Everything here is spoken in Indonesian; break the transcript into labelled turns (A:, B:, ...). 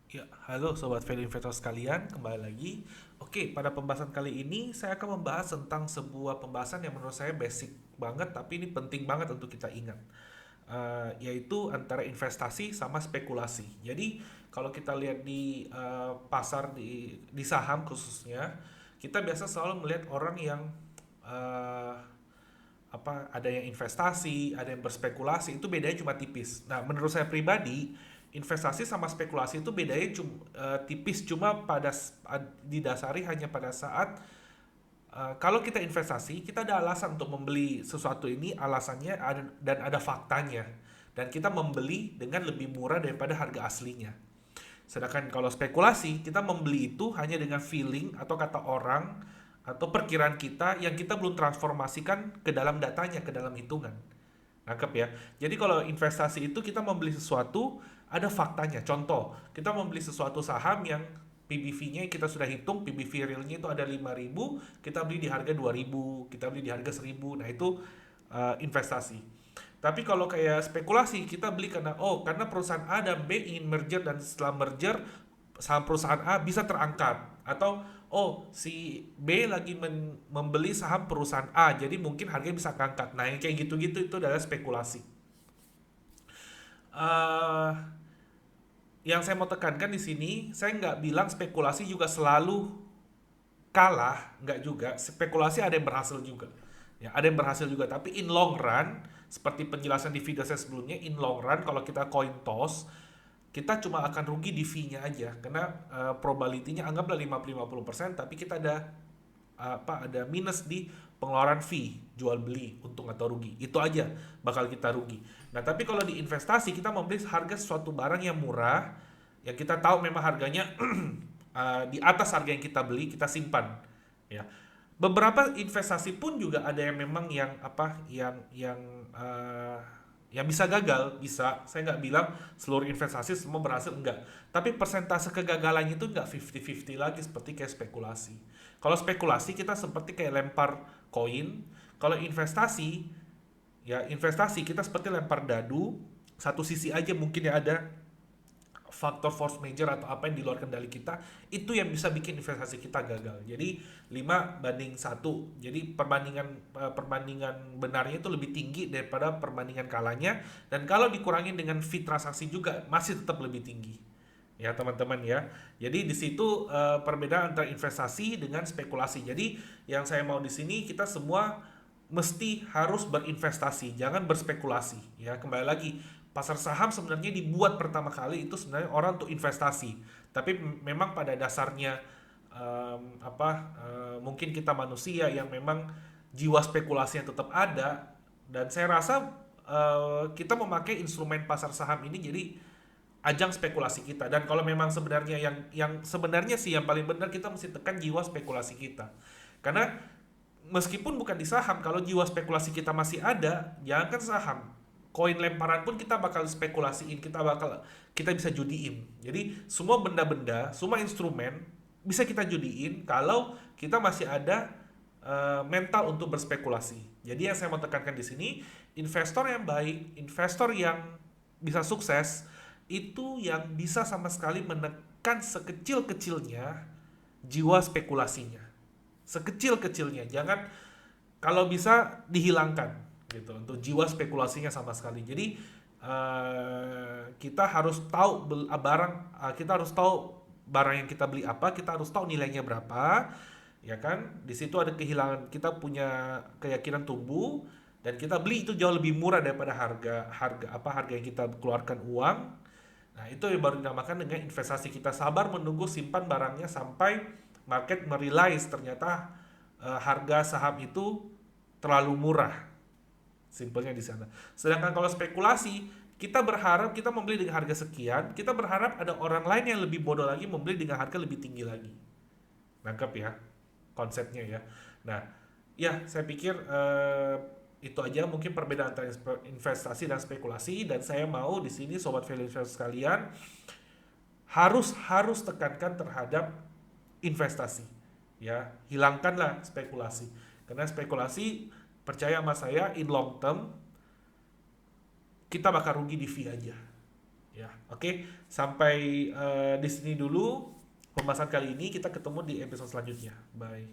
A: Ya, halo Sobat Value Investor sekalian, kembali lagi. Oke, pada pembahasan kali ini saya akan membahas tentang sebuah pembahasan yang menurut saya basic banget, tapi ini penting banget untuk kita ingat. Yaitu antara investasi sama spekulasi. Jadi, kalau kita lihat di pasar di saham khususnya, kita biasa selalu melihat orang yang eh, ada yang investasi, ada yang berspekulasi, itu bedanya cuma tipis. Nah, menurut saya pribadi, investasi sama spekulasi itu bedanya tipis, cuma didasari hanya pada saat kalau kita investasi, kita ada alasan untuk membeli sesuatu ini, alasannya ada dan ada faktanya. Dan kita membeli dengan lebih murah daripada harga aslinya. Sedangkan kalau spekulasi, kita membeli itu hanya dengan feeling atau kata orang atau perkiraan kita yang kita belum transformasikan ke dalam datanya, ke dalam hitungan. Nangkep ya? Jadi kalau investasi itu kita membeli sesuatu, ada faktanya. Contoh, kita membeli sesuatu saham yang PBV-nya kita sudah hitung, PBV realnya itu ada 5.000, kita beli di harga 2.000, kita beli di harga 1.000. Nah, itu investasi. Tapi kalau kayak spekulasi, kita beli karena perusahaan A dan B ingin merger dan setelah merger saham perusahaan A bisa terangkat atau si B lagi membeli saham perusahaan A jadi mungkin harganya bisa keangkat. Nah, yang kayak gitu-gitu itu adalah spekulasi. eh yang saya mau tekankan di sini, saya nggak bilang spekulasi juga selalu kalah, nggak juga. Spekulasi ada yang berhasil juga. Ya, ada yang berhasil juga, tapi in long run, seperti penjelasan di video saya sebelumnya, in long run kalau kita coin toss, kita cuma akan rugi di fee-nya aja karena probability-nya anggaplah 50-50%, tapi kita ada minus di pengeluaran fee jual beli untung atau rugi, itu aja bakal kita rugi. Nah, tapi kalau di investasi kita membeli harga suatu barang yang murah yang kita tahu memang harganya di atas harga yang kita beli, kita simpan ya. Beberapa investasi pun juga ada yang memang uh, yang bisa gagal, bisa. Saya nggak bilang seluruh investasi semua berhasil, enggak. Tapi persentase kegagalannya itu nggak 50-50 lagi seperti kayak spekulasi. Kalau spekulasi kita seperti kayak lempar koin. Kalau investasi kita seperti lempar dadu. Satu sisi aja mungkin ya ada faktor force major atau apa yang di luar kendali kita, itu yang bisa bikin investasi kita gagal. Jadi 5-1. Jadi perbandingan benarnya itu lebih tinggi daripada perbandingan kalahnya, dan kalau dikurangin dengan fee transaksi juga masih tetap lebih tinggi. Ya, teman-teman ya. Jadi di situ perbedaan antara investasi dengan spekulasi. Jadi yang saya mau di sini kita semua mesti harus berinvestasi, jangan berspekulasi. Ya, kembali lagi, pasar saham sebenarnya dibuat pertama kali itu sebenarnya orang untuk investasi. Tapi memang pada dasarnya mungkin kita manusia yang memang jiwa spekulasi yang tetap ada, dan saya rasa kita memakai instrumen pasar saham ini jadi ajang spekulasi kita. Dan kalau memang sebenarnya yang sebenarnya sih yang paling benar, kita mesti tekan jiwa spekulasi kita. Karena meskipun bukan di saham, kalau jiwa spekulasi kita masih ada, jangankan saham, koin lemparan pun kita bakal spekulasiin, kita bisa judiin. Jadi semua benda-benda, semua instrumen bisa kita judiin kalau kita masih ada mental untuk berspekulasi. Jadi yang saya mau tekankan di sini, investor yang baik, investor yang bisa sukses, itu yang bisa sama sekali menekan sekecil-kecilnya jiwa spekulasinya, sekecil-kecilnya. Jangan, kalau bisa dihilangkan gitu untuk jiwa spekulasinya sama sekali. Jadi kita harus tahu kita harus tahu barang yang kita beli apa, kita harus tahu nilainya berapa, ya kan? Di situ ada kehilangan, kita punya keyakinan tumbuh, dan kita beli itu jauh lebih murah daripada harga yang kita keluarkan uang. Nah, itu yang baru dinamakan dengan investasi. Kita sabar menunggu simpan barangnya sampai market merealize ternyata harga saham itu terlalu murah. Simpelnya di sana. Sedangkan kalau spekulasi, kita berharap kita membeli dengan harga sekian, kita berharap ada orang lain yang lebih bodoh lagi membeli dengan harga lebih tinggi lagi. Nangkep ya konsepnya ya. Nah, ya saya pikir itu aja mungkin perbedaan antara investasi dan spekulasi, dan saya mau di sini sobat value investor sekalian harus harus tekankan terhadap investasi. Ya, hilangkanlah spekulasi. Karena spekulasi, percaya sama saya, in long term kita bakal rugi di fee aja. Ya, oke. Sampai di sini dulu pembahasan kali ini. Kita ketemu di episode selanjutnya. Bye.